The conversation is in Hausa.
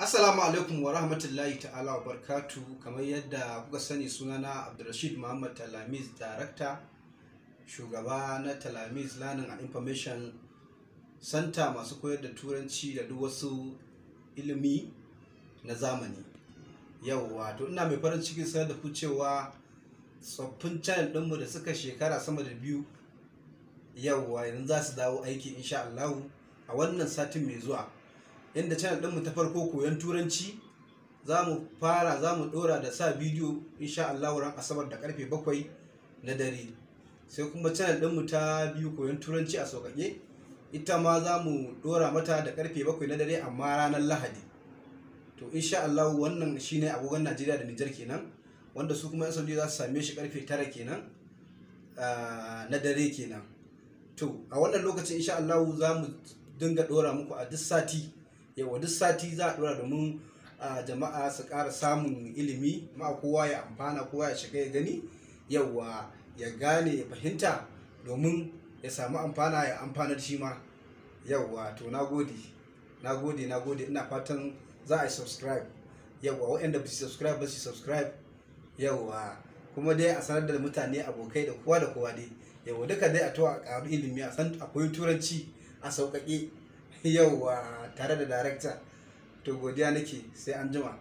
Assalamu alaikum wa rahmatullahi ta'ala wa barkatu. Kamar yadda kuka sani, sunana Abdulrashid Muhammad Talamiz, Darakta, shugaba na Talamiz Learning and Information Center, masu koyar da turanci da duk wasu ilimi na zamani. Yauwa, to ina mai farin cikin sanar da ku cewa tsoffin channel ɗinmu da suka shekara sama da 2 yauwa yanzu za su dawo aiki insha Allah a wannan satin mai zuwa. Inda channel ɗinmu ta farko koyon turanci za mu ɗora da sa bidiyo insha Allah ran Asabar da karfe 7 na dare. Sai kuma channel ɗinmu ta biyu koyon turanci a sauƙaƙe, ita ma za mu ɗora mata da karfe 7 na dare amma ranar Lahadi. To insha Allah wannan shine agogon Najeriya da Nijar kenan, wanda su kuma 'yan Saudi za su same shi karfe 9 kenan na dare kenan. To a wannan lokacin insha Allah za mu dinga ɗora muku a duk sati. Yawa duk sati za a ɗora domin jama'a su ƙara samun ilimi, ma kowa ya amfana, kowa ya shiga ya gani, yawa ya gane ya fahimta domin ya samu amfana, ya amfana da shi ma. Yawa to nagode ina fatan za a yi subscribe. Yawa waɗanda ba su subscribe ba su subscribe. Yawa kuma dai a sanar da mutane, abokai da kowa dai. Yawa duka dai a to a ƙaru ilimi, a san akwai turanci a sauƙaƙe. Yauwa tare da darakta. To godiya nake, sai an jima.